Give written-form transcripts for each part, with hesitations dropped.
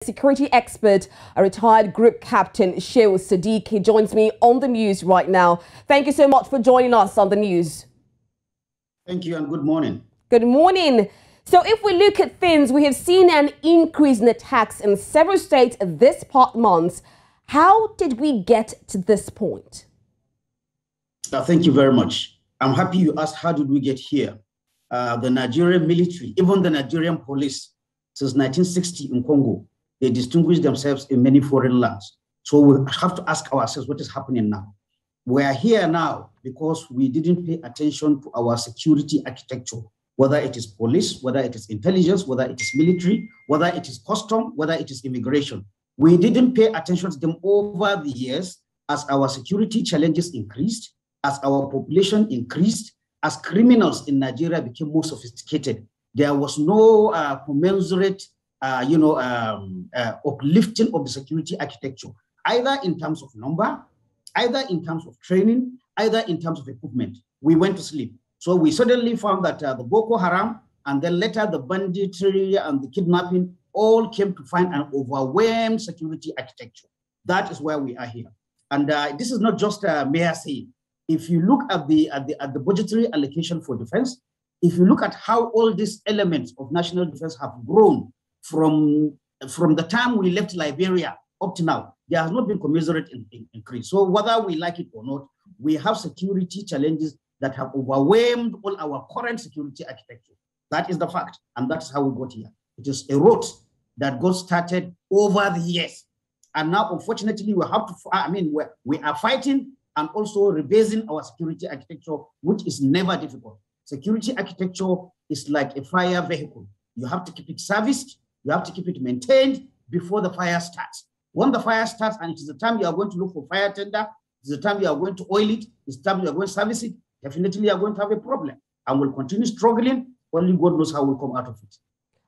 Security expert, a retired group captain, Shehu Sadiq. He joins me on the news right now. Thank you so much for joining us on the news. Thank you and good morning. Good morning. So if we look at things, we have seen an increase in attacks in several states this past month. How did we get to this point? Thank you very much. I'm happy you asked how did we get here. The Nigerian military, even the Nigerian police, since 1960 in Congo, they distinguish themselves in many foreign lands. So we have to ask ourselves what is happening now. We are here now because we didn't pay attention to our security architecture, whether it is police, whether it is intelligence, whether it is military, whether it is custom, whether it is immigration. We didn't pay attention to them over the years as our security challenges increased, as our population increased, as criminals in Nigeria became more sophisticated. There was no commensurate uplifting of the security architecture, either in terms of number, either in terms of training, either in terms of equipment. We went to sleep. So we suddenly found that the Boko Haram and then later the banditry and the kidnapping all came to find an overwhelmed security architecture. That is where we are here. And this is not just mere saying. If you look at the budgetary allocation for defense, if you look at how all these elements of national defense have grown from the time we left Liberia up to now, there has not been commensurate increase. So whether we like it or not, we have security challenges that have overwhelmed all our current security architecture. That is the fact, and that's how we got here. It is a road that got started over the years. And now, unfortunately, we have to, we are fighting and also rebasing our security architecture, which is never difficult. Security architecture is like a fire vehicle. You have to keep it serviced, you have to keep it maintained before the fire starts. When the fire starts, and it is the time you are going to look for fire tender, it's the time you are going to oil it, it's the time you are going to service it, definitely you are going to have a problem. And we'll continue struggling. Only God knows how we'll come out of it.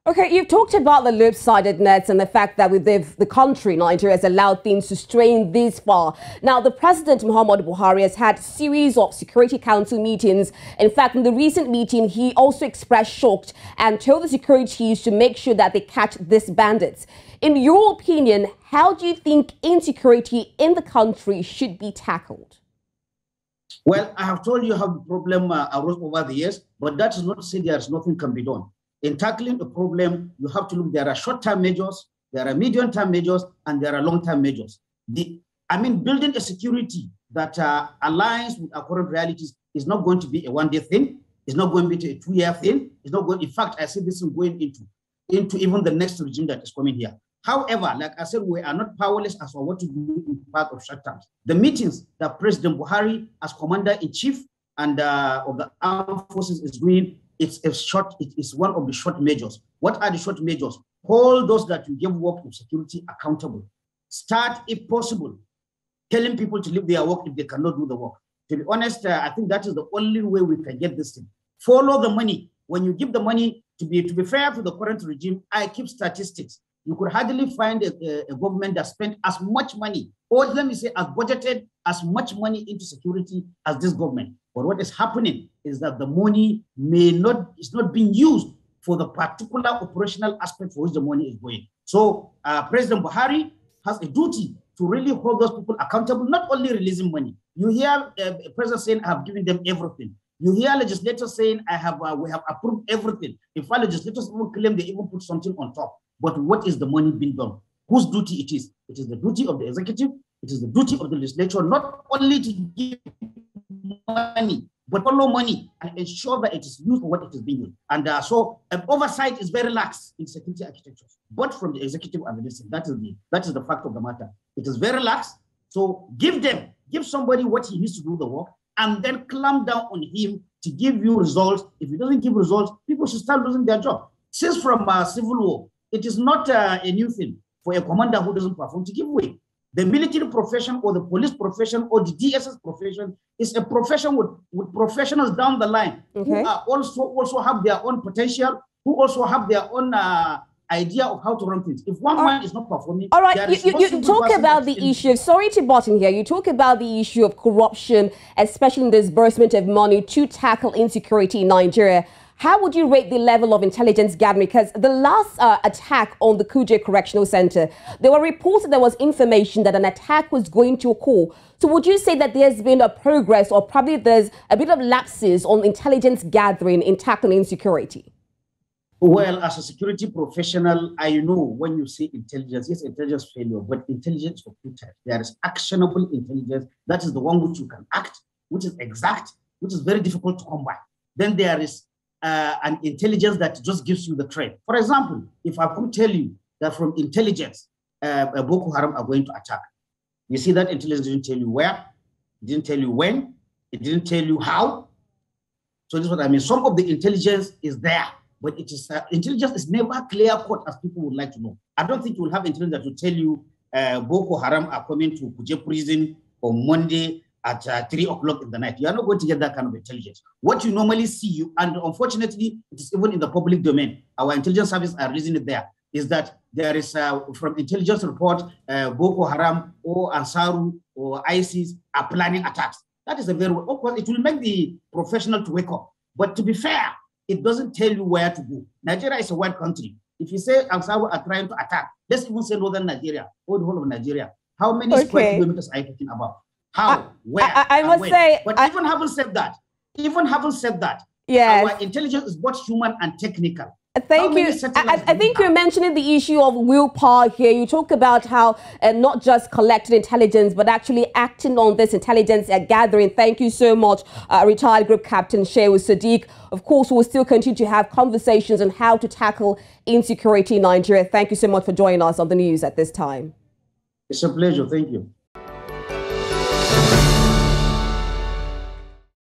Okay, you've talked about the lopsidedness and the fact that the country, Nigeria, has allowed things to strain this far. Now, the President, Muhammadu Buhari, has had a series of Security Council meetings. In fact, in the recent meeting, he also expressed shock and told the securities to make sure that they catch these bandits. In your opinion, how do you think insecurity in the country should be tackled? Well, I have told you how the problem arose over the years, but that is not to say there's nothing can be done. In tackling a problem, you have to look, there are short-term measures, there are medium-term measures, and there are long-term measures. Building a security that aligns with our current realities is not going to be a one-day thing. It's not going to be a two-year thing. It's not going, in fact, I see this is going into even the next regime that is coming here. However, like I said, we are not powerless as to what to do in part of short terms. The meetings that President Buhari as Commander-in-Chief and of the Armed Forces is doing, it is one of the short measures. What are the short measures? Hold those that you give work of security accountable. Start, if possible, telling people to leave their work if they cannot do the work. To be honest, I think that is the only way we can get this thing. Follow the money. When you give the money, to be fair to the current regime, I keep statistics. You could hardly find a government that spent as much money, or let me say, as budgeted as much money into security as this government. But what is happening is that the money is not being used for the particular operational aspect for which the money is going. So President Buhari has a duty to really hold those people accountable, not only releasing money. You hear President saying, I have given them everything. You hear legislators saying, we have approved everything. In fact, legislators even claim they even put something on top. But what is the money being done? Whose duty it is? It is the duty of the executive. It is the duty of the legislature, not only to give money, but follow money and ensure that it is used for what it is being used. And so oversight is very lax in security architecture, but from the executive and the legislature. That is the fact of the matter. It is very lax. So give somebody what he needs to do the work, and then clamp down on him to give you results. If he doesn't give results, people should start losing their job. Since from civil war, it is not a new thing for a commander who doesn't perform to give way. The military profession or the police profession or the DSS profession is a profession with professionals down the line who are also have their own potential, who also have their own idea of how to run things. If one man is not performing, all right, you talk about the issue. Sorry to butt in here. You talk about the issue of corruption, especially in the disbursement of money to tackle insecurity in Nigeria. How would you rate the level of intelligence gathering? Because the last attack on the Kuje Correctional Centre, there were reports that there was information that an attack was going to occur. So would you say that there's been a progress, or probably there's a bit of lapses on intelligence gathering in tackling insecurity? Well, as a security professional, I know when you say intelligence, yes, intelligence failure, but intelligence for two types. There is actionable intelligence. That is the one which you can act, which is exact, which is very difficult to come by. Then there is an intelligence that just gives you the threat. For example, if I could tell you that from intelligence, Boko Haram are going to attack, you see that intelligence didn't tell you where, it didn't tell you when, it didn't tell you how. So this is what I mean. Some of the intelligence is there, but it is intelligence is never clear-cut as people would like to know. I don't think you will have intelligence that will tell you Boko Haram are coming to Kuje prison on Monday at 3 o'clock in the night. You are not going to get that kind of intelligence. What you normally see, and unfortunately, it is even in the public domain, our intelligence service are raising it there, is that there is, from intelligence report, Boko Haram or Ansaru or ISIS are planning attacks. That is a very, of course, it will make the professional to wake up. But to be fair, it doesn't tell you where to go. Nigeria is a wide country. If you say Ansaru are trying to attack, let's even say northern Nigeria or the whole of Nigeria, how many square kilometers are you talking about? How? Where? I must say, but even having said that, yes, our intelligence is both human and technical. Thank you. I think you're mentioning the issue of willpower here. You talk about how not just collecting intelligence, but actually acting on this intelligence gathering. Thank you so much, retired Group Captain Shehu Sadiq. Of course, we'll still continue to have conversations on how to tackle insecurity in Nigeria. Thank you so much for joining us on the news at this time. It's a pleasure. Thank you.